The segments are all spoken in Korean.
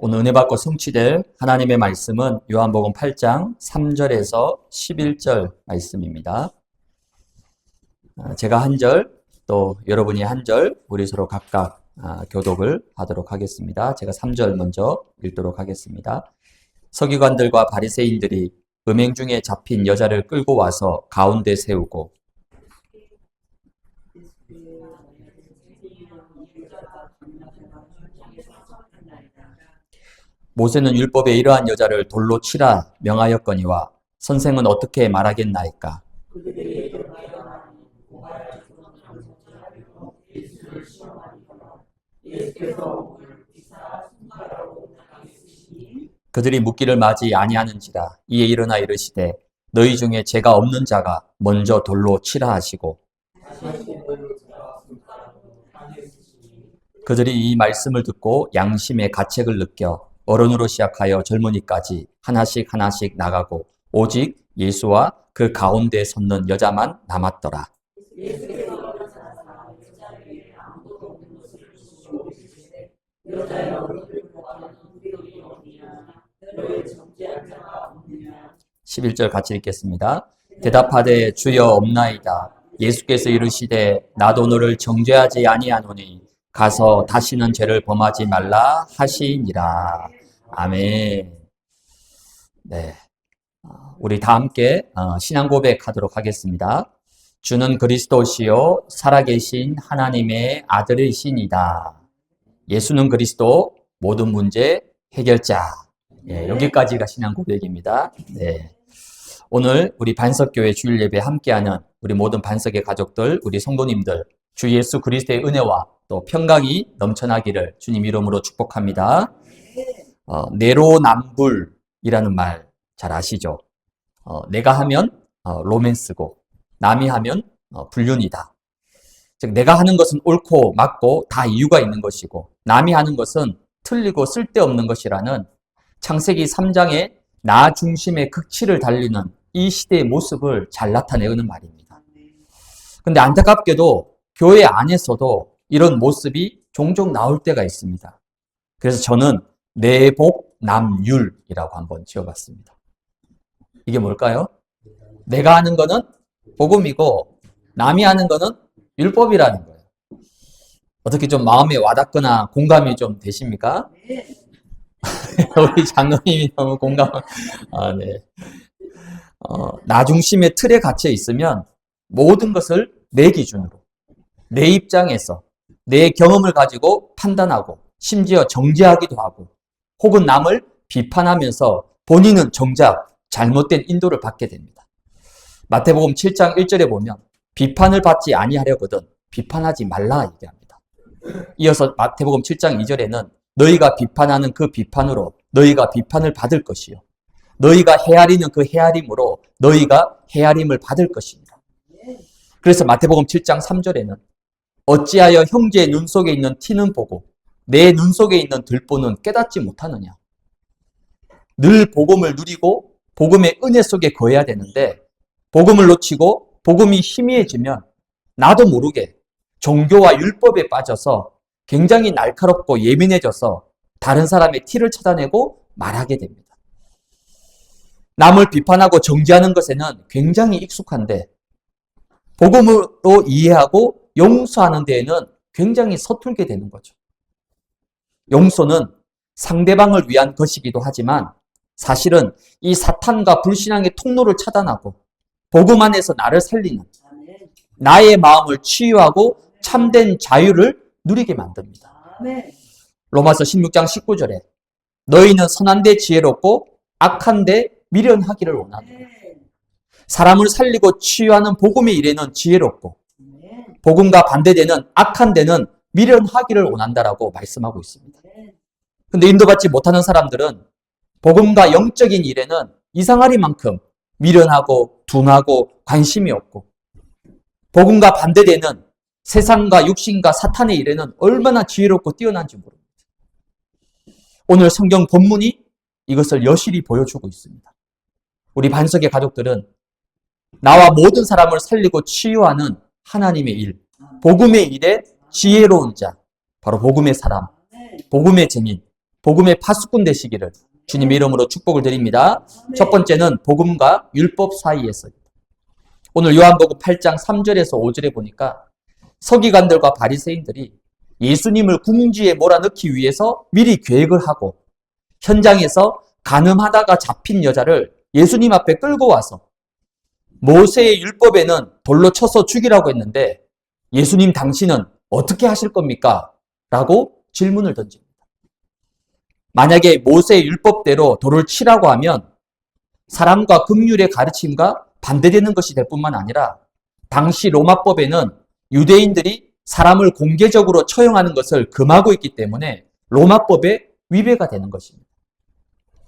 오늘 은혜 받고 성취될 하나님의 말씀은 요한복음 8장 3절에서 11절 말씀입니다. 제가 한 절, 또 여러분이 한 절, 우리 서로 각각 교독을 하도록 하겠습니다. 제가 3절 먼저 읽도록 하겠습니다. 서기관들과 바리새인들이 음행 중에 잡힌 여자를 끌고 와서 가운데 세우고 모세는 율법에 이러한 여자를 돌로 치라 명하였거니와 선생은 어떻게 말하겠나이까? 그들이 묻기를 마지 아니하는지라. 이에 일어나 이르시되 너희 중에 죄가 없는 자가 먼저 돌로 치라 하시고, 그들이 이 말씀을 듣고 양심의 가책을 느껴 어른으로 시작하여 젊은이까지 하나씩 나가고 오직 예수와 그 가운데 섰는 여자만 남았더라. (11절) 같이 읽겠습니다. 대답하되 주여 없나이다. 예수께서 이르시되 나도 너를 정죄하지 아니하노니 가서 다시는 죄를 범하지 말라 하시니라. 아멘. 네, 우리 다 함께 신앙 고백하도록 하겠습니다. 주는 그리스도시요 살아계신 하나님의 아들이시니다. 예수는 그리스도 모든 문제 해결자. 네, 여기까지가 신앙 고백입니다. 네. 오늘 우리 반석교회 주일 예배 함께하는 우리 모든 반석의 가족들, 우리 성도님들, 주 예수 그리스도의 은혜와 또 평강이 넘쳐나기를 주님 이름으로 축복합니다. 내로남불이라는 말 잘 아시죠? 내가 하면 로맨스고 남이 하면 불륜이다. 즉 내가 하는 것은 옳고 맞고 다 이유가 있는 것이고 남이 하는 것은 틀리고 쓸데없는 것이라는 창세기 3장의 나 중심의 극치를 달리는 이 시대의 모습을 잘 나타내는 말입니다. 근데 안타깝게도 교회 안에서도 이런 모습이 종종 나올 때가 있습니다. 그래서 저는 내복남율이라고 한번 지어봤습니다. 이게 뭘까요? 내가 하는 거는 복음이고 남이 하는 거는 율법이라는 거예요. 어떻게 좀 마음에 와닿거나 공감이 좀 되십니까? 우리 장로님이 너무 공감. 네. 나 중심의 틀에 갇혀 있으면 모든 것을 내 기준으로, 내 입장에서, 내 경험을 가지고 판단하고, 심지어 정죄하기도 하고, 혹은 남을 비판하면서 본인은 정작 잘못된 인도를 받게 됩니다. 마태복음 7장 1절에 보면 비판을 받지 아니하려거든 비판하지 말라 얘기합니다. 이어서 마태복음 7장 2절에는 너희가 비판하는 그 비판으로 너희가 비판을 받을 것이요 너희가 헤아리는 그 헤아림으로 너희가 헤아림을 받을 것입니다. 그래서 마태복음 7장 3절에는 어찌하여 형제의 눈 속에 있는 티는 보고 내 눈 속에 있는 들보는 깨닫지 못하느냐. 늘 복음을 누리고 복음의 은혜 속에 거해야 되는데 복음을 놓치고 복음이 희미해지면 나도 모르게 종교와 율법에 빠져서 굉장히 날카롭고 예민해져서 다른 사람의 티를 찾아내고 말하게 됩니다. 남을 비판하고 정죄하는 것에는 굉장히 익숙한데 복음으로 이해하고 용서하는 데에는 굉장히 서툴게 되는 거죠. 용서는 상대방을 위한 것이기도 하지만 사실은 이 사탄과 불신앙의 통로를 차단하고 복음 안에서 나를 살리는 나의 마음을 치유하고 참된 자유를 누리게 만듭니다. 로마서 16장 19절에 너희는 선한데 지혜롭고 악한데 미련하기를 원하노라. 사람을 살리고 치유하는 복음의 일에는 지혜롭고 복음과 반대되는 악한 데는 미련하기를 원한다라고 말씀하고 있습니다. 근데 인도받지 못하는 사람들은 복음과 영적인 일에는 이상하리만큼 미련하고 둔하고 관심이 없고 복음과 반대되는 세상과 육신과 사탄의 일에는 얼마나 지혜롭고 뛰어난지 모릅니다. 오늘 성경 본문이 이것을 여실히 보여주고 있습니다. 우리 반석의 가족들은 나와 모든 사람을 살리고 치유하는 하나님의 일, 복음의 일에 지혜로운 자, 바로 복음의 사람, 복음의 증인, 복음의 파수꾼 되시기를 주님의 이름으로 축복을 드립니다. 첫 번째는 복음과 율법 사이에서. 오늘 요한복음 8장 3절에서 5절에 보니까 서기관들과 바리새인들이 예수님을 궁지에 몰아넣기 위해서 미리 계획을 하고 현장에서 간음하다가 잡힌 여자를 예수님 앞에 끌고 와서 모세의 율법에는 돌로 쳐서 죽이라고 했는데 예수님 당신은 어떻게 하실 겁니까? 라고 질문을 던집니다. 만약에 모세의 율법대로 돌을 치라고 하면 사람과 긍휼의 가르침과 반대되는 것이 될 뿐만 아니라 당시 로마법에는 유대인들이 사람을 공개적으로 처형하는 것을 금하고 있기 때문에 로마법에 위배가 되는 것입니다.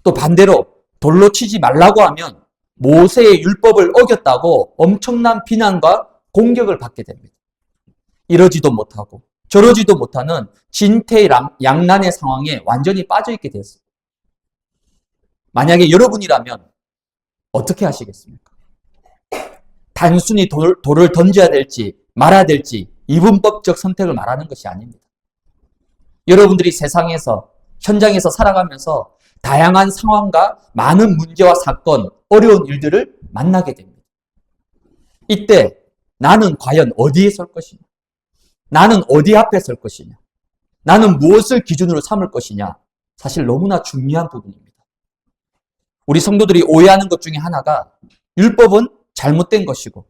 또 반대로 돌로 치지 말라고 하면 모세의 율법을 어겼다고 엄청난 비난과 공격을 받게 됩니다. 이러지도 못하고 저러지도 못하는 진퇴양난의 상황에 완전히 빠져있게 됐습니다. 만약에 여러분이라면 어떻게 하시겠습니까? 단순히 돌을 던져야 될지 말아야 될지 이분법적 선택을 말하는 것이 아닙니다. 여러분들이 세상에서 현장에서 살아가면서 다양한 상황과 많은 문제와 사건, 어려운 일들을 만나게 됩니다. 이때 나는 과연 어디에 설 것이냐? 나는 어디 앞에 설 것이냐? 나는 무엇을 기준으로 삼을 것이냐? 사실 너무나 중요한 부분입니다. 우리 성도들이 오해하는 것 중에 하나가 율법은 잘못된 것이고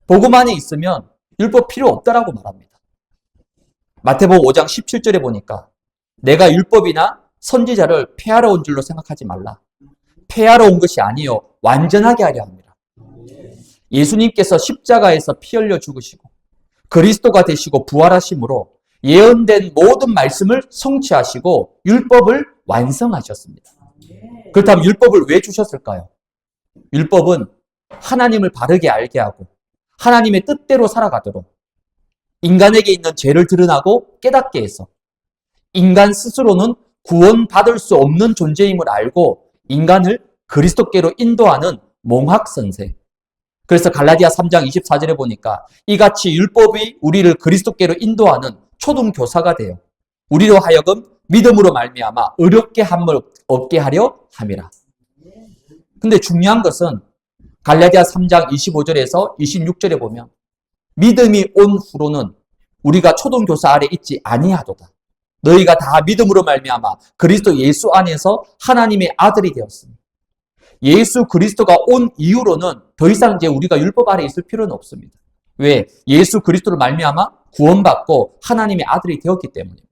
복음 안에 있으면 율법 필요 없다라고 말합니다. 마태복음 5장 17절에 보니까 내가 율법이나 선지자를 폐하러 온 줄로 생각하지 말라. 폐하러 온 것이 아니요 완전하게 하려 합니다. 예수님께서 십자가에서 피 흘려 죽으시고 그리스도가 되시고 부활하심으로 예언된 모든 말씀을 성취하시고 율법을 완성하셨습니다. 그렇다면 율법을 왜 주셨을까요? 율법은 하나님을 바르게 알게 하고 하나님의 뜻대로 살아가도록 인간에게 있는 죄를 드러나고 깨닫게 해서 인간 스스로는 구원받을 수 없는 존재임을 알고 인간을 그리스도께로 인도하는 몽학선생. 그래서 갈라디아 3장 24절에 보니까 이같이 율법이 우리를 그리스도께로 인도하는 초등교사가 되어 우리로 하여금 믿음으로 말미암아 어렵게 함을 없게 하려 함이라. 근데 중요한 것은 갈라디아 3장 25절에서 26절에 보면 믿음이 온 후로는 우리가 초등교사 아래 있지 아니하도다. 너희가 다 믿음으로 말미암아 그리스도 예수 안에서 하나님의 아들이 되었습니다. 예수 그리스도가 온 이후로는 더 이상 이제 우리가 율법 아래 있을 필요는 없습니다. 왜? 예수 그리스도를 말미암아 구원받고 하나님의 아들이 되었기 때문입니다.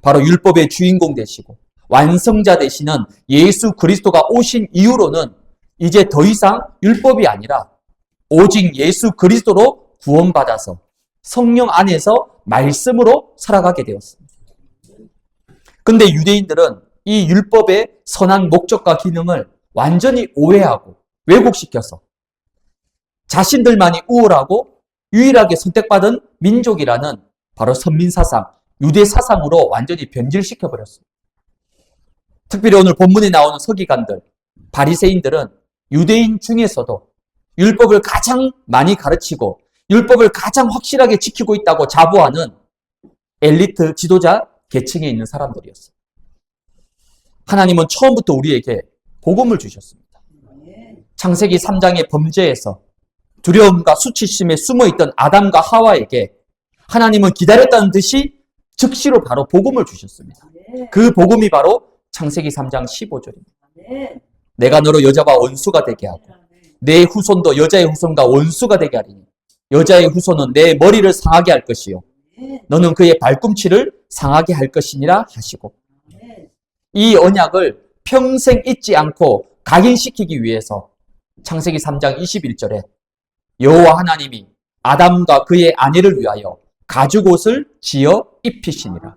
바로 율법의 주인공 되시고 완성자 되시는 예수 그리스도가 오신 이후로는 이제 더 이상 율법이 아니라 오직 예수 그리스도로 구원받아서 성령 안에서 말씀으로 살아가게 되었습니다. 근데 유대인들은 이 율법의 선한 목적과 기능을 완전히 오해하고 왜곡시켜서 자신들만이 우월하고 유일하게 선택받은 민족이라는 바로 선민사상, 유대사상으로 완전히 변질시켜버렸습니다. 특별히 오늘 본문에 나오는 서기관들, 바리새인들은 유대인 중에서도 율법을 가장 많이 가르치고 율법을 가장 확실하게 지키고 있다고 자부하는 엘리트 지도자 계층에 있는 사람들이었어요. 하나님은 처음부터 우리에게 복음을 주셨습니다. 창세기 3장의 범죄에서 두려움과 수치심에 숨어있던 아담과 하와에게 하나님은 기다렸다는 듯이 즉시로 바로 복음을 주셨습니다. 그 복음이 바로 창세기 3장 15절입니다. 내가 너로 여자와 원수가 되게 하고 내 후손도 여자의 후손과 원수가 되게 하리니 여자의 후손은 내 머리를 상하게 할 것이요 너는 그의 발꿈치를 상하게 할 것이니라 하시고 이 언약을 평생 잊지 않고 각인시키기 위해서 창세기 3장 21절에 여호와 하나님이 아담과 그의 아내를 위하여 가죽옷을 지어 입히시니라.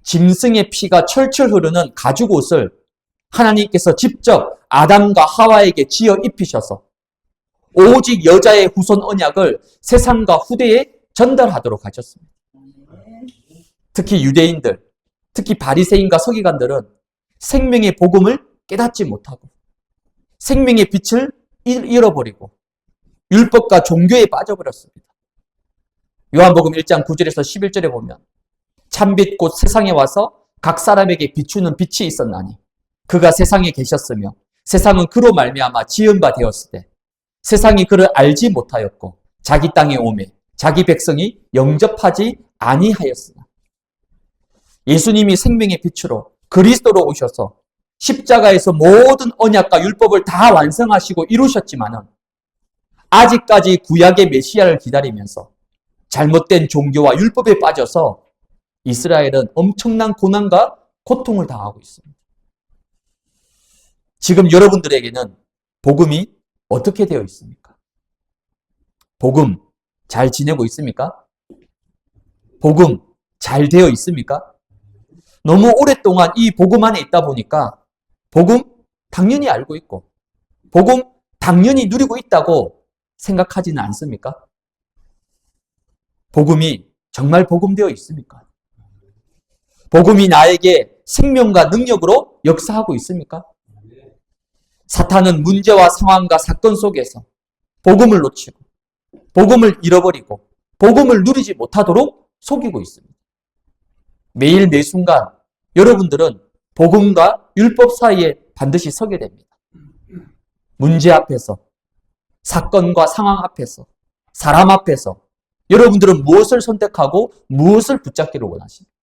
짐승의 피가 철철 흐르는 가죽옷을 하나님께서 직접 아담과 하와에게 지어 입히셔서 오직 여자의 후손 언약을 세상과 후대에 전달하도록 하셨습니다. 특히 유대인들, 특히 바리새인과 서기관들은 생명의 복음을 깨닫지 못하고 생명의 빛을 잃어버리고 율법과 종교에 빠져버렸습니다. 요한복음 1장 9절에서 11절에 보면 참빛 곧 세상에 와서 각 사람에게 비추는 빛이 있었나니 그가 세상에 계셨으며 세상은 그로 말미암아 지은 바 되었을 때 세상이 그를 알지 못하였고 자기 땅에 오매 자기 백성이 영접하지 아니하였으나 예수님이 생명의 빛으로 그리스도로 오셔서 십자가에서 모든 언약과 율법을 다 완성하시고 이루셨지만은 아직까지 구약의 메시아를 기다리면서 잘못된 종교와 율법에 빠져서 이스라엘은 엄청난 고난과 고통을 당하고 있습니다. 지금 여러분들에게는 복음이 어떻게 되어 있습니까? 복음 잘 지내고 있습니까? 복음 잘 되어 있습니까? 너무 오랫동안 이 복음 안에 있다 보니까 복음 당연히 알고 있고 복음 당연히 누리고 있다고 생각하지는 않습니까? 복음이 정말 복음되어 있습니까? 복음이 나에게 생명과 능력으로 역사하고 있습니까? 사탄은 문제와 상황과 사건 속에서 복음을 놓치고 복음을 잃어버리고 복음을 누리지 못하도록 속이고 있습니다. 매일 매 순간 여러분들은 복음과 율법 사이에 반드시 서게 됩니다. 문제 앞에서, 사건과 상황 앞에서, 사람 앞에서 여러분들은 무엇을 선택하고 무엇을 붙잡기를 원하십니까?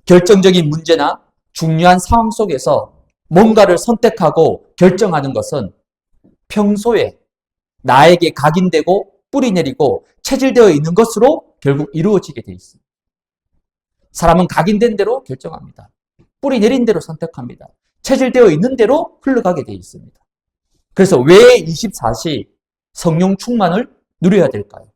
결정적인 문제나 중요한 상황 속에서 뭔가를 선택하고 결정하는 것은 평소에 나에게 각인되고 뿌리 내리고 체질되어 있는 것으로 결국 이루어지게 되어 있습니다. 사람은 각인된 대로 결정합니다. 뿌리 내린 대로 선택합니다. 체질되어 있는 대로 흘러가게 되어 있습니다. 그래서 왜 24시 성령 충만을 누려야 될까요?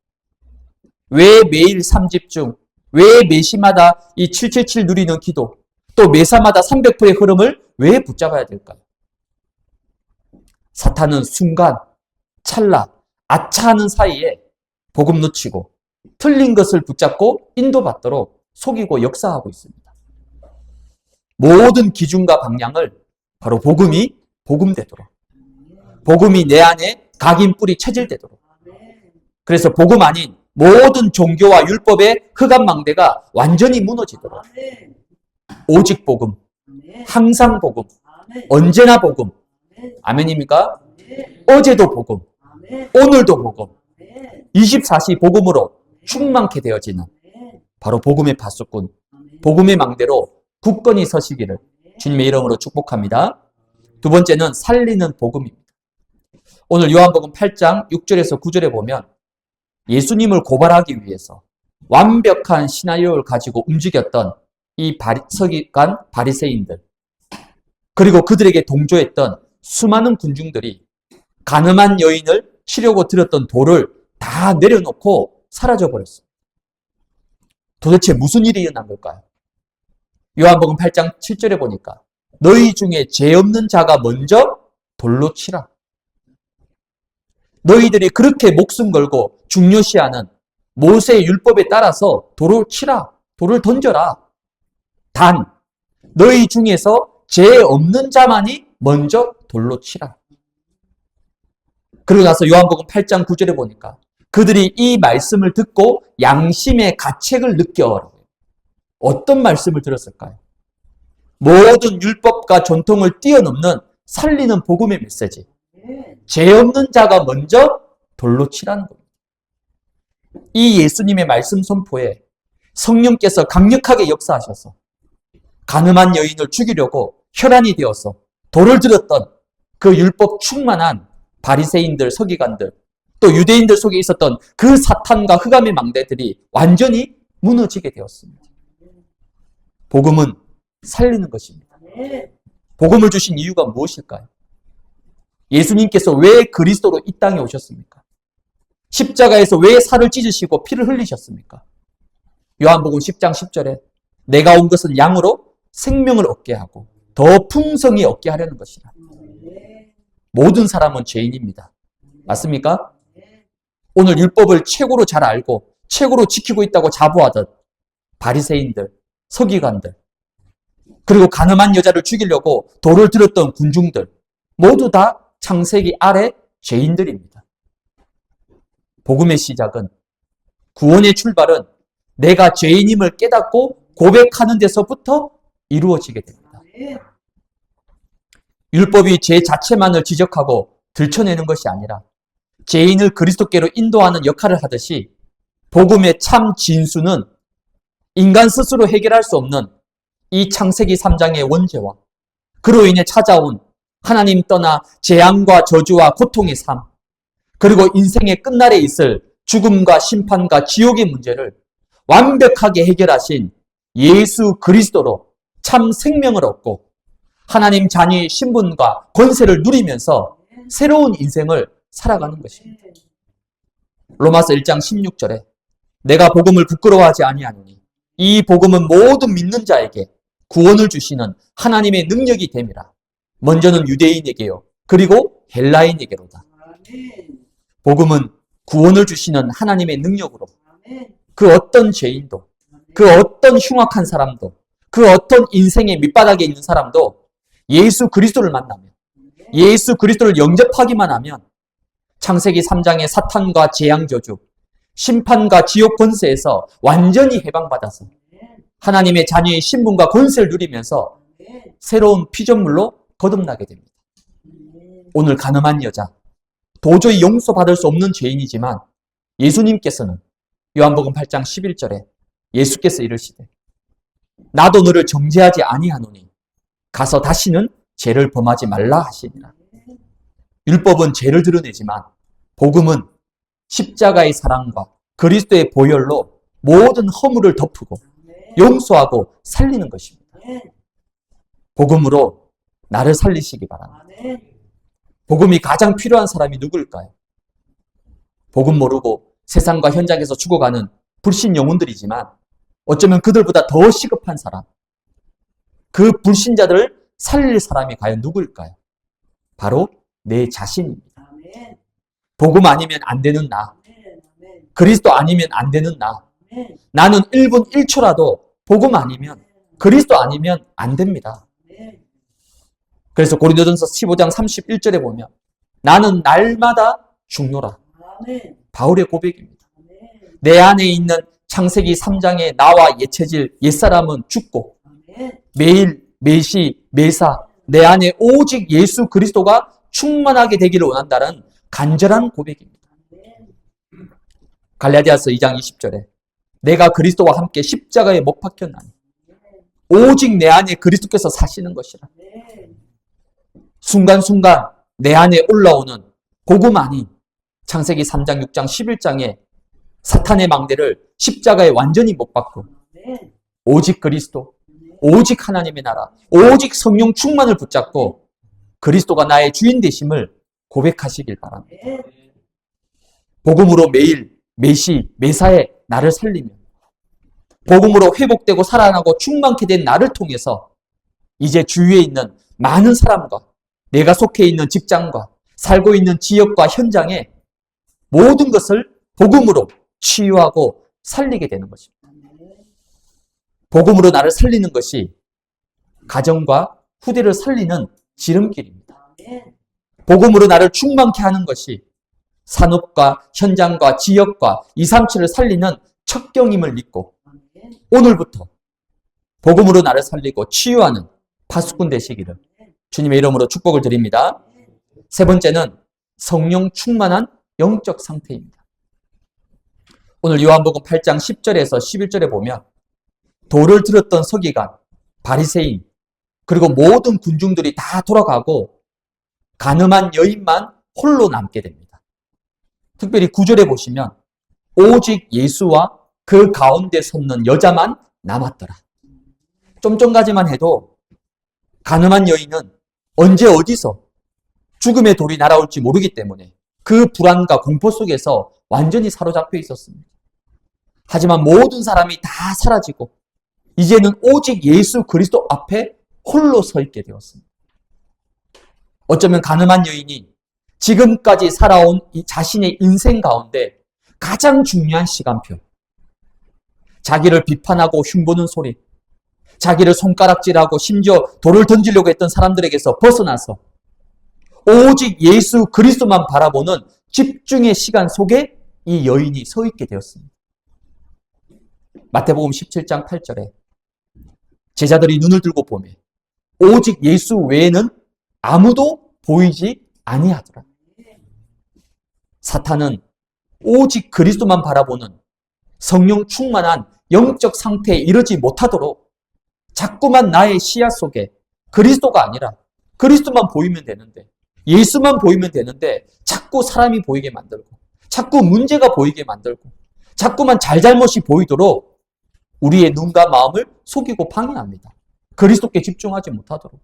왜 매일 3집중, 왜 매시마다 이 777 누리는 기도, 또 매사마다 300%의 흐름을 왜 붙잡아야 될까요? 사탄은 순간, 찰나, 아차하는 사이에 복음 놓치고 틀린 것을 붙잡고 인도받도록 속이고 역사하고 있습니다. 모든 기준과 방향을 바로 복음이 복음되도록, 복음이 내 안에 각인 뿌리 체질되도록, 그래서 복음 아닌 모든 종교와 율법의 흑암망대가 완전히 무너지도록 오직 복음, 항상 복음, 언제나 복음, 아멘입니까? 어제도 복음, 오늘도 복음, 24시 복음으로 충만케 되어지는 바로 복음의 파수꾼, 복음의 망대로 굳건히 서시기를 주님의 이름으로 축복합니다. 두 번째는 살리는 복음입니다. 오늘 요한복음 8장 6절에서 9절에 보면 예수님을 고발하기 위해서 완벽한 시나리오를 가지고 움직였던 이 서기관 바리새인들, 그리고 그들에게 동조했던 수많은 군중들이 가늠한 여인을 치려고 들었던 돌을 다 내려놓고 사라져버렸습니다. 도대체 무슨 일이 일어난 걸까요? 요한복음 8장 7절에 보니까 너희 중에 죄 없는 자가 먼저 돌로 치라. 너희들이 그렇게 목숨 걸고 중요시하는 모세의 율법에 따라서 돌을 치라. 돌을 던져라. 단 너희 중에서 죄 없는 자만이 먼저 돌로 치라. 그리고 나서 요한복음 8장 9절에 보니까 그들이 이 말씀을 듣고 양심의 가책을 느껴. 어떤 말씀을 들었을까요? 모든 율법과 전통을 뛰어넘는 살리는 복음의 메시지. 죄 없는 자가 먼저 돌로 치라는 겁니다. 이 예수님의 말씀 선포에 성령께서 강력하게 역사하셔서 가늠한 여인을 죽이려고 혈안이 되어서 돌을 들었던 그 율법 충만한 바리새인들, 서기관들, 또 유대인들 속에 있었던 그 사탄과 흑암의 망대들이 완전히 무너지게 되었습니다. 복음은 살리는 것입니다. 복음을 주신 이유가 무엇일까요? 예수님께서 왜 그리스도로 이 땅에 오셨습니까? 십자가에서 왜 살을 찢으시고 피를 흘리셨습니까? 요한복음 10장 10절에 내가 온 것은 양으로 생명을 얻게 하고 더 풍성히 얻게 하려는 것이라. 모든 사람은 죄인입니다. 맞습니까? 오늘 율법을 최고로 잘 알고 최고로 지키고 있다고 자부하던 바리새인들, 서기관들, 그리고 가늠한 여자를 죽이려고 돌을 들었던 군중들, 모두 다 창세기 아래 죄인들입니다. 복음의 시작은, 구원의 출발은 내가 죄인임을 깨닫고 고백하는 데서부터 이루어지게 됩니다. 율법이 죄 자체만을 지적하고 들춰내는 것이 아니라 죄인을 그리스도께로 인도하는 역할을 하듯이 복음의 참 진수는 인간 스스로 해결할 수 없는 이 창세기 3장의 원죄와 그로 인해 찾아온 하나님 떠나 재앙과 저주와 고통의 삶, 그리고 인생의 끝날에 있을 죽음과 심판과 지옥의 문제를 완벽하게 해결하신 예수 그리스도로 참 생명을 얻고 하나님 자녀의 신분과 권세를 누리면서 새로운 인생을 살아가는 것입니다. 로마서 1장 16절에 내가 복음을 부끄러워하지 아니하노니 이 복음은 모든 믿는 자에게 구원을 주시는 하나님의 능력이 됨이라. 먼저는 유대인에게요, 그리고 헬라인에게로다. 복음은 구원을 주시는 하나님의 능력으로 그 어떤 죄인도, 그 어떤 흉악한 사람도, 그 어떤 인생의 밑바닥에 있는 사람도 예수 그리스도를 만나면, 예수 그리스도를 영접하기만 하면 창세기 3장의 사탄과 재앙 저주, 심판과 지옥 권세에서 완전히 해방받아서 하나님의 자녀의 신분과 권세를 누리면서 새로운 피조물로 거듭나게 됩니다. 오늘 가늠한 여자, 도저히 용서받을 수 없는 죄인이지만 예수님께서는 요한복음 8장 11절에 예수께서 이르시되 나도 너를 정죄하지 아니하노니 가서 다시는 죄를 범하지 말라 하시니라. 율법은 죄를 드러내지만 복음은 십자가의 사랑과 그리스도의 보혈로 모든 허물을 덮고 용서하고 살리는 것입니다. 복음으로 나를 살리시기 바랍니다. 복음이 가장 필요한 사람이 누구일까요? 복음 모르고 세상과 현장에서 죽어가는 불신 영혼들이지만 어쩌면 그들보다 더 시급한 사람, 그 불신자들을 살릴 사람이 과연 누구일까요? 바로 내 자신입니다. 복음 아니면 안 되는 나, 그리스도 아니면 안 되는 나, 나는 1분 1초라도 복음 아니면, 그리스도 아니면 안 됩니다. 그래서 고린도전서 15장 31절에 보면 나는 날마다 죽노라. 바울의 고백입니다. 내 안에 있는 창세기 3장의 나와 예체질 옛사람은 죽고 매일 매시 매사 내 안에 오직 예수 그리스도가 충만하게 되기를 원한다는 간절한 고백입니다. 갈라디아서 2장 20절에 내가 그리스도와 함께 십자가에 못 박혔나니 오직 내 안에 그리스도께서 사시는 것이라. 순간순간 내 안에 올라오는 복음 아닌 창세기 3장, 6장, 11장에 사탄의 망대를 십자가에 완전히 못 박고 오직 그리스도, 오직 하나님의 나라, 오직 성령 충만을 붙잡고 그리스도가 나의 주인 되심을 고백하시길 바랍니다. 복음으로 매일, 매시, 매사에 나를 살리며 복음으로 회복되고 살아나고 충만케 된 나를 통해서 이제 주위에 있는 많은 사람과 내가 속해 있는 직장과 살고 있는 지역과 현장에 모든 것을 복음으로 치유하고 살리게 되는 것입니다. 복음으로 나를 살리는 것이 가정과 후대를 살리는 지름길입니다. 복음으로 나를 충만케 하는 것이 산업과 현장과 지역과 237을 살리는 척경임을 믿고 오늘부터 복음으로 나를 살리고 치유하는 파수꾼 되시기를 주님의 이름으로 축복을 드립니다. 세 번째는 성령 충만한 영적 상태입니다. 오늘 요한복음 8장 10절에서 11절에 보면 돌을 들었던 서기관, 바리새인, 그리고 모든 군중들이 다 돌아가고 가늠한 여인만 홀로 남게 됩니다. 특별히 9절에 보시면 오직 예수와 그 가운데 섰는 여자만 남았더라. 좀 전까지만 해도 가늠한 여인은 언제 어디서 죽음의 돌이 날아올지 모르기 때문에 그 불안과 공포 속에서 완전히 사로잡혀 있었습니다. 하지만 모든 사람이 다 사라지고 이제는 오직 예수 그리스도 앞에 홀로 서 있게 되었습니다. 어쩌면 가늠한 여인이 지금까지 살아온 이 자신의 인생 가운데 가장 중요한 시간표, 자기를 비판하고 흉보는 소리, 자기를 손가락질하고 심지어 돌을 던지려고 했던 사람들에게서 벗어나서 오직 예수 그리스도만 바라보는 집중의 시간 속에 이 여인이 서 있게 되었습니다. 마태복음 17장 8절에 제자들이 눈을 들고 보매 오직 예수 외에는 아무도 보이지 아니하더라. 사탄은 오직 그리스도만 바라보는 성령 충만한 영적 상태에 이르지 못하도록 자꾸만 나의 시야 속에 그리스도가 아니라 그리스도만 보이면 되는데, 예수만 보이면 되는데 자꾸 사람이 보이게 만들고, 자꾸 문제가 보이게 만들고, 자꾸만 잘잘못이 보이도록 우리의 눈과 마음을 속이고 방해합니다. 그리스도께 집중하지 못하도록,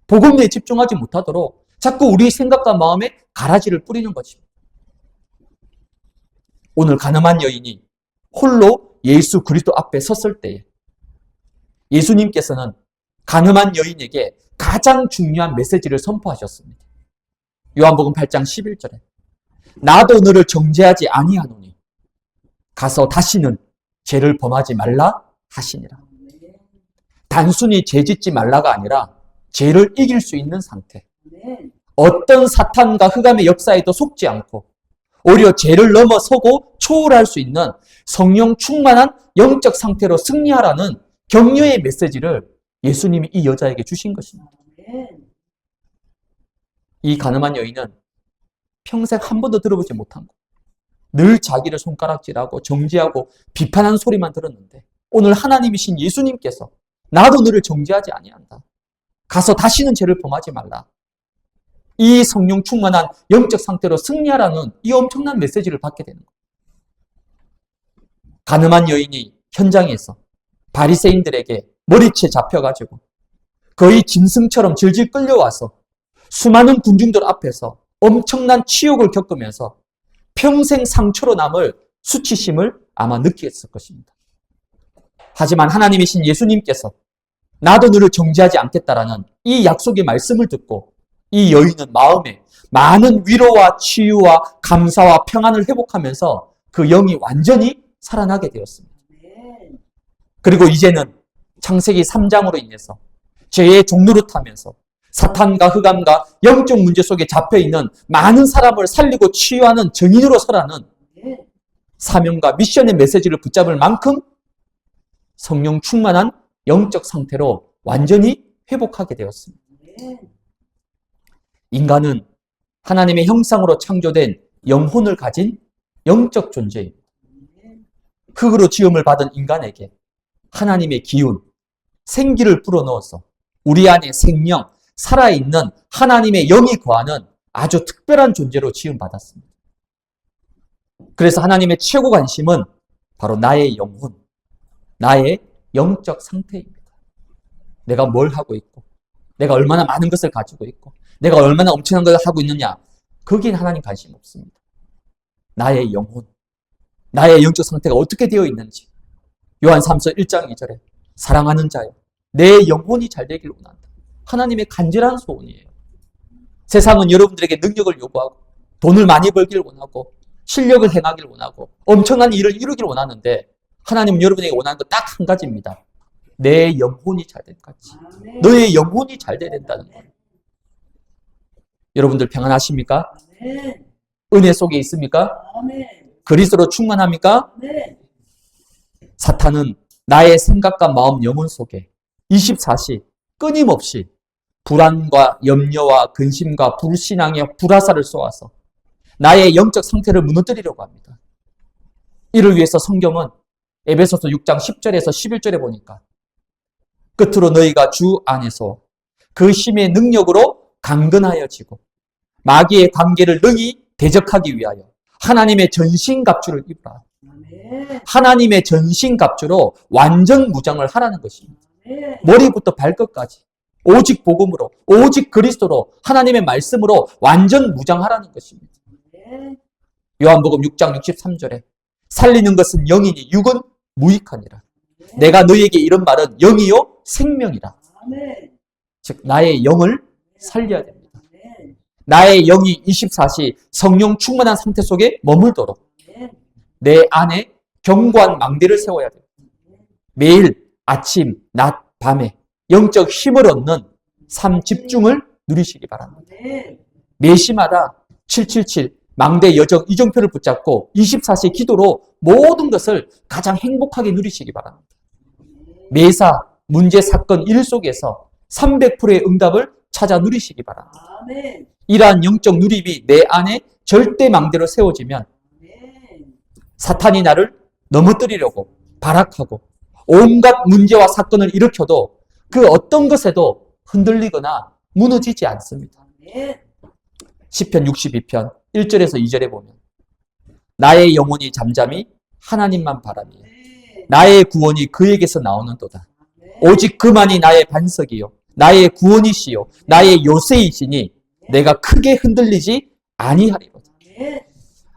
복음에 집중하지 못하도록 자꾸 우리 생각과 마음에 가라지를 뿌리는 것입니다. 오늘 가늠한 여인이 홀로 예수 그리스도 앞에 섰을 때에 예수님께서는 가늠한 여인에게 가장 중요한 메시지를 선포하셨습니다. 요한복음 8장 11절에 나도 너를 정죄하지 아니하노니 가서 다시는 죄를 범하지 말라 하시니라. 단순히 죄 짓지 말라가 아니라 죄를 이길 수 있는 상태. 어떤 사탄과 흑암의 역사에도 속지 않고 오히려 죄를 넘어서고 초월할 수 있는 성령 충만한 영적 상태로 승리하라는 격려의 메시지를 예수님이 이 여자에게 주신 것입니다. 이 가늠한 여인은 평생 한 번도 들어보지 못한 거, 늘 자기를 손가락질하고 정죄하고 비판하는 소리만 들었는데 오늘 하나님이신 예수님께서 나도 너를 정죄하지 아니한다. 가서 다시는 죄를 범하지 말라. 이 성령 충만한 영적 상태로 승리하라는 이 엄청난 메시지를 받게 되는 거예요. 가늠한 여인이 현장에서 바리새인들에게 머리채 잡혀가지고 거의 짐승처럼 질질 끌려와서 수많은 군중들 앞에서 엄청난 치욕을 겪으면서 평생 상처로 남을 수치심을 아마 느꼈을 것입니다. 하지만 하나님이신 예수님께서 나도 너를 정죄하지 않겠다라는 이 약속의 말씀을 듣고 이 여인은 마음에 많은 위로와 치유와 감사와 평안을 회복하면서 그 영이 완전히 살아나게 되었습니다. 그리고 이제는 창세기 3장으로 인해서 죄의 종노릇하면서 사탄과 흑암과 영적 문제 속에 잡혀있는 많은 사람을 살리고 치유하는 증인으로 서라는 사명과 미션의 메시지를 붙잡을 만큼 성령 충만한 영적 상태로 완전히 회복하게 되었습니다. 인간은 하나님의 형상으로 창조된 영혼을 가진 영적 존재입니다. 흙으로 지음을 받은 인간에게 하나님의 기운, 생기를 불어넣어서 우리 안에 생명, 살아있는 하나님의 영이 거하는 아주 특별한 존재로 지음받았습니다. 그래서 하나님의 최고 관심은 바로 나의 영혼, 나의 영적 상태입니다. 내가 뭘 하고 있고, 내가 얼마나 많은 것을 가지고 있고, 내가 얼마나 엄청난 것을 하고 있느냐, 거기에 하나님 관심 없습니다. 나의 영혼, 나의 영적 상태가 어떻게 되어 있는지. 요한 3서 1장 2절에 사랑하는 자여, 내 영혼이 잘 되길 원한다. 하나님의 간절한 소원이에요. 세상은 여러분들에게 능력을 요구하고 돈을 많이 벌길 원하고 실력을 행하길 원하고 엄청난 일을 이루길 원하는데 하나님은 여러분에게 원하는 건 딱 한 가지입니다. 내 영혼이 잘 될 것같이 너의 영혼이 잘 돼야 된다는 거예요. 여러분들 평안하십니까? 은혜 속에 있습니까? 그리스도로 충만합니까? 사탄은 나의 생각과 마음, 영혼 속에 24시 끊임없이 불안과 염려와 근심과 불신앙의 불화살을 쏘아서 나의 영적 상태를 무너뜨리려고 합니다. 이를 위해서 성경은 에베소서 6장 10절에서 11절에 보니까 끝으로 너희가 주 안에서 그 힘의 능력으로 강건하여지고 마귀의 관계를 능히 대적하기 위하여 하나님의 전신갑주를 입으라. 하나님의 전신갑주로 완전 무장을 하라는 것입니다. 머리부터 발끝까지 오직 복음으로, 오직 그리스도로, 하나님의 말씀으로 완전 무장하라는 것입니다. 요한복음 6장 63절에 살리는 것은 영이니 육은 무익하니라. 내가 너희에게 이런 말은 영이요 생명이라. 즉 나의 영을 살려야 됩니다. 나의 영이 24시 성령 충만한 상태 속에 머물도록 내 안에 견고한 망대를 세워야 됩니다. 매일 아침, 낮, 밤에 영적 힘을 얻는 삶 집중을 누리시기 바랍니다. 매시마다 777 망대 여정 이정표를 붙잡고 24시 기도로 모든 것을 가장 행복하게 누리시기 바랍니다. 매사 문제, 사건, 일 속에서 300%의 응답을 찾아 누리시기 바랍니다. 아멘. 이러한 영적 누립이 내 안에 절대 망대로 세워지면 아멘. 사탄이 나를 넘어뜨리려고 발악하고 온갖 문제와 사건을 일으켜도 그 어떤 것에도 흔들리거나 무너지지 않습니다. 아멘. 시편 62편 1절에서 2절에 보면 나의 영혼이 잠잠히 하나님만 바라며 나의 구원이 그에게서 나오는도다. 오직 그만이 나의 반석이요 나의 구원이시요 나의 요새이시니 내가 크게 흔들리지 아니하리로다.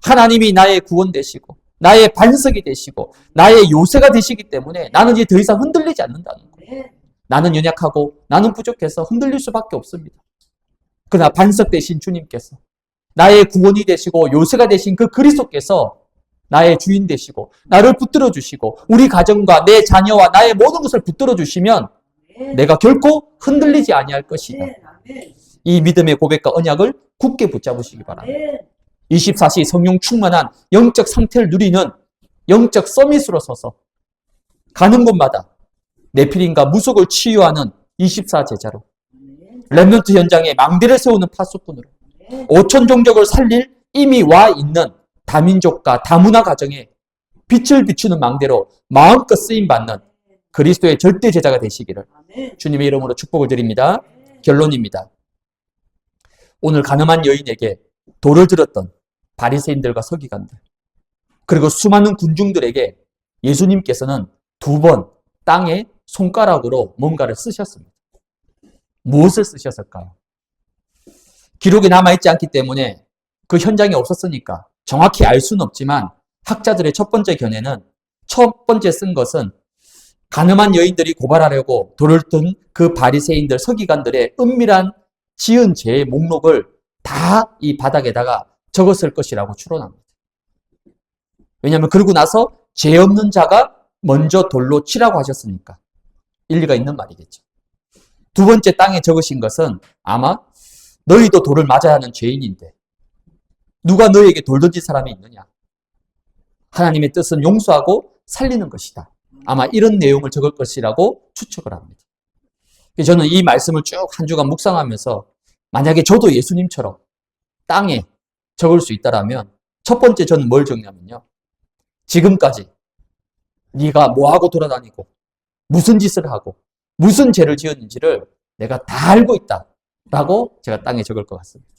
하나님이 나의 구원 되시고 나의 반석이 되시고 나의 요새가 되시기 때문에 나는 이제 더 이상 흔들리지 않는다는 거예요. 나는 연약하고 나는 부족해서 흔들릴 수밖에 없습니다. 그러나 반석 되신 주님께서 나의 구원이 되시고 요새가 되신 그 그리스도께서 나의 주인 되시고 나를 붙들어 주시고 우리 가정과 내 자녀와 나의 모든 것을 붙들어 주시면 내가 결코 흔들리지 아니할 것이다. 이 믿음의 고백과 언약을 굳게 붙잡으시기 바랍니다. 24시 성령 충만한 영적 상태를 누리는 영적 서밋으로 서서 가는 곳마다 네피림과 무속을 치유하는 24 제자로 렘넌트 현장에 망대를 세우는 파수꾼으로 5천 종족을 살릴 이미 와 있는 다민족과 다문화 가정에 빛을 비추는 망대로 마음껏 쓰임받는 그리스도의 절대 제자가 되시기를 주님의 이름으로 축복을 드립니다. 결론입니다. 오늘 가늠한 여인에게 돌을 들었던 바리새인들과 서기관들 그리고 수많은 군중들에게 예수님께서는 2번 땅에 손가락으로 뭔가를 쓰셨습니다. 무엇을 쓰셨을까요? 기록이 남아있지 않기 때문에 그 현장에 없었으니까 정확히 알 수는 없지만 학자들의 첫 번째 견해는 첫 번째 쓴 것은 가늠한 여인들이 고발하려고 돌을 든 그 바리새인들 서기관들의 은밀한 지은 죄의 목록을 다 이 바닥에다가 적었을 것이라고 추론합니다. 왜냐하면 그러고 나서 죄 없는 자가 먼저 돌로 치라고 하셨으니까 일리가 있는 말이겠죠. 2번째 땅에 적으신 것은 아마 너희도 돌을 맞아야 하는 죄인인데 누가 너희에게 돌 던진 사람이 있느냐? 하나님의 뜻은 용서하고 살리는 것이다. 아마 이런 내용을 적을 것이라고 추측을 합니다. 저는 이 말씀을 쭉 한 주간 묵상하면서 만약에 저도 예수님처럼 땅에 적을 수 있다라면 첫 번째 저는 뭘 적냐면요. 지금까지 네가 뭐하고 돌아다니고 무슨 짓을 하고 무슨 죄를 지었는지를 내가 다 알고 있다라고 제가 땅에 적을 것 같습니다.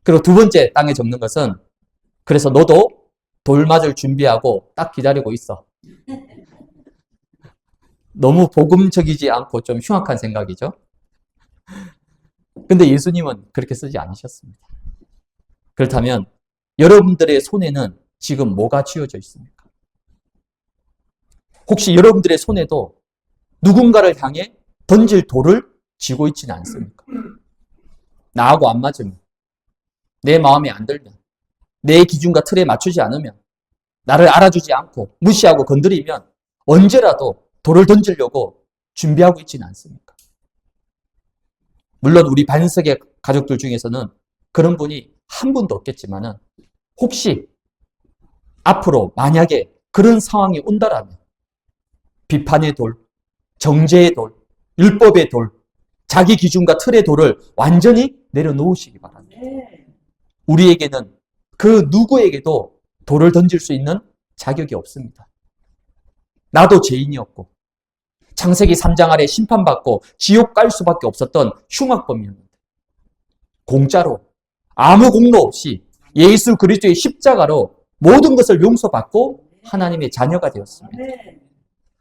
그리고 2번째 땅에 적는 것은 그래서 너도 돌 맞을 준비하고 딱 기다리고 있어. 너무 복음적이지 않고 좀 흉악한 생각이죠. 근데 예수님은 그렇게 쓰지 않으셨습니다. 그렇다면 여러분들의 손에는 지금 뭐가 쥐어져 있습니까? 혹시 여러분들의 손에도 누군가를 향해 던질 돌을 쥐고 있지는 않습니까? 나하고 안 맞으면, 내 마음에 안 들면, 내 기준과 틀에 맞추지 않으면, 나를 알아주지 않고 무시하고 건드리면 언제라도 돌을 던지려고 준비하고 있지는 않습니까? 물론 우리 반석의 가족들 중에서는 그런 분이 한 분도 없겠지만은 혹시 앞으로 만약에 그런 상황이 온다라면 비판의 돌, 정죄의 돌, 율법의 돌, 자기 기준과 틀의 돌을 완전히 내려놓으시기 바랍니다. 우리에게는 그 누구에게도 돌을 던질 수 있는 자격이 없습니다. 나도 죄인이었고 창세기 3장 아래 심판받고 지옥 갈 수밖에 없었던 흉악범이었는데 공짜로 아무 공로 없이 예수 그리스도의 십자가로 모든 것을 용서받고 하나님의 자녀가 되었습니다.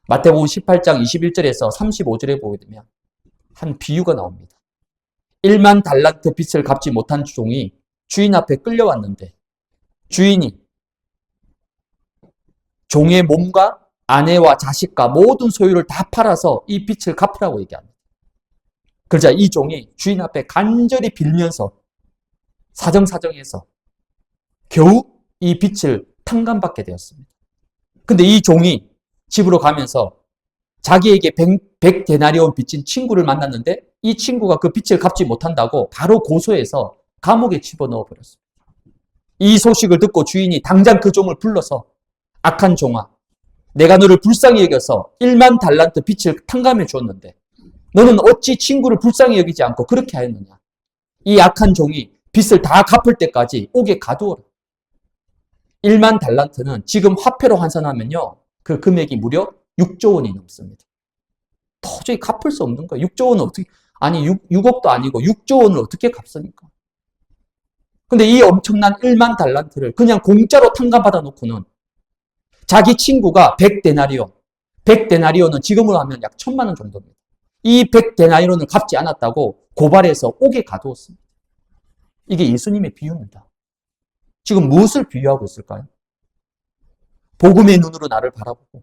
마태복음 18장 21절에서 35절에 보게 되면 한 비유가 나옵니다. 1만 달란트 빚을 갚지 못한 종이 주인 앞에 끌려왔는데 주인이 종의 몸과 아내와 자식과 모든 소유를 다 팔아서 이 빚을 갚으라고 얘기합니다. 그러자 이 종이 주인 앞에 간절히 빌면서 사정사정해서 겨우 이 빚을 탕감받게 되었습니다. 근데 이 종이 집으로 가면서 자기에게 100데나리온 빚진 친구를 만났는데 이 친구가 그 빚을 갚지 못한다고 바로 고소해서 감옥에 집어넣어 버렸습니다. 이 소식을 듣고 주인이 당장 그 종을 불러서 악한 종아, 내가 너를 불쌍히 여겨서 1만 달란트 빚을 탕감해 주었는데 너는 어찌 친구를 불쌍히 여기지 않고 그렇게 하였느냐. 이 악한 종이 빚을 다 갚을 때까지 옥에 가두어라. 1만 달란트는 지금 화폐로 환산하면요. 그 금액이 무려 6조 원이 넘습니다. 도저히 갚을 수 없는 거예요. 6조 원은 어떻게, 아니 6억도 아니고 6조 원을 어떻게 갚습니까? 근데 이 엄청난 1만 달란트를 그냥 공짜로 탕감받아 놓고는 자기 친구가 100데나리온, 100데나리온은 지금으로 하면 약 1,000만 원 정도입니다. 이 100데나리온을 갚지 않았다고 고발해서 옥에 가두었습니다. 이게 예수님의 비유입니다. 지금 무엇을 비유하고 있을까요? 복음의 눈으로 나를 바라보고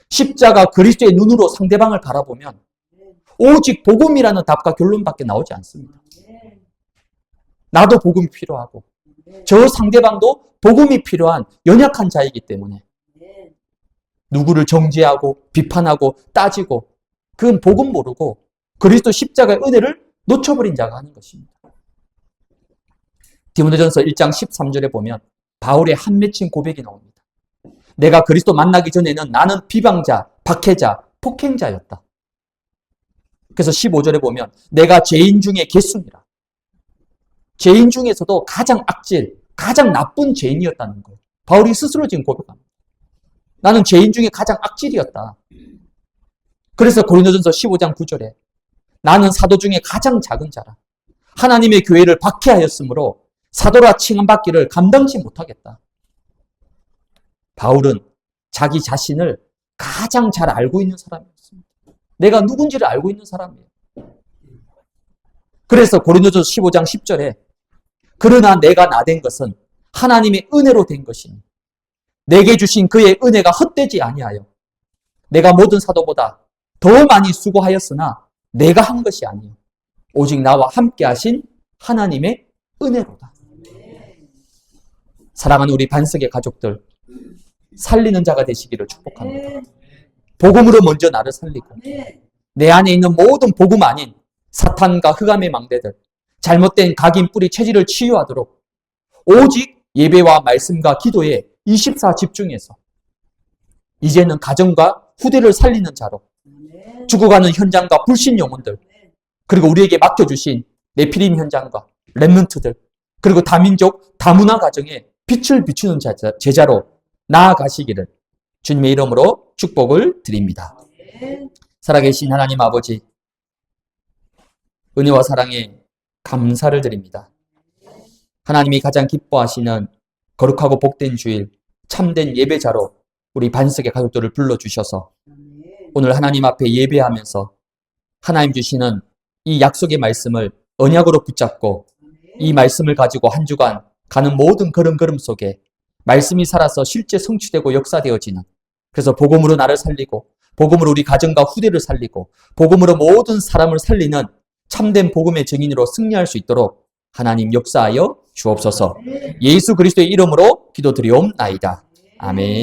십자가 그리스도의 눈으로 상대방을 바라보면 오직 복음이라는 답과 결론밖에 나오지 않습니다. 나도 복음이 필요하고 저 상대방도 복음이 필요한 연약한 자이기 때문에 누구를 정죄하고 비판하고 따지고 그건 복음 모르고 그리스도 십자가의 은혜를 놓쳐버린 자가 하는 것입니다. 디모데전서 1장 13절에 보면 바울의 한 맺힌 고백이 나옵니다. 내가 그리스도 만나기 전에는 나는 비방자, 박해자, 폭행자였다. 그래서 15절에 보면 내가 죄인 중에 개순이라. 죄인 중에서도 가장 악질, 가장 나쁜 죄인이었다는 거예요. 바울이 스스로 지금 고백합니다. 나는 죄인 중에 가장 악질이었다. 그래서 고린도전서 15장 9절에 나는 사도 중에 가장 작은 자라. 하나님의 교회를 박해하였으므로 사도라 칭함받기를 감당치 못하겠다. 바울은 자기 자신을 가장 잘 알고 있는 사람이었습니다. 내가 누군지를 알고 있는 사람이에요. 그래서 고린도전서 15장 10절에 그러나 내가 나된 것은 하나님의 은혜로 된 것이니 내게 주신 그의 은혜가 헛되지 아니하여 내가 모든 사도보다 더 많이 수고하였으나 내가 한 것이 아니요 오직 나와 함께 하신 하나님의 은혜로다. 사랑하는 우리 반석의 가족들, 살리는 자가 되시기를 축복합니다. 복음으로 먼저 나를 살리고 내 안에 있는 모든 복음 아닌 사탄과 흑암의 망대들, 잘못된 각인 뿌리 체질을 치유하도록 오직 예배와 말씀과 기도에 24 집중해서 이제는 가정과 후대를 살리는 자로 죽어가는 현장과 불신 영혼들, 그리고 우리에게 맡겨주신 네피림 현장과 렘넌트들, 그리고 다민족 다문화 가정에 빛을 비추는 제자로 나아가시기를 주님의 이름으로 축복을 드립니다. 살아계신 하나님 아버지, 은혜와 사랑에 감사를 드립니다. 하나님이 가장 기뻐하시는 거룩하고 복된 주일, 참된 예배자로 우리 반석의 가족들을 불러주셔서 오늘 하나님 앞에 예배하면서 하나님 주시는 이 약속의 말씀을 언약으로 붙잡고 이 말씀을 가지고 한 주간 가는 모든 걸음걸음 속에 말씀이 살아서 실제 성취되고 역사되어지는, 그래서 복음으로 나를 살리고 복음으로 우리 가정과 후대를 살리고 복음으로 모든 사람을 살리는 참된 복음의 증인으로 승리할 수 있도록 하나님 역사하여 주옵소서. 예수 그리스도의 이름으로 기도드리옵나이다. 아멘.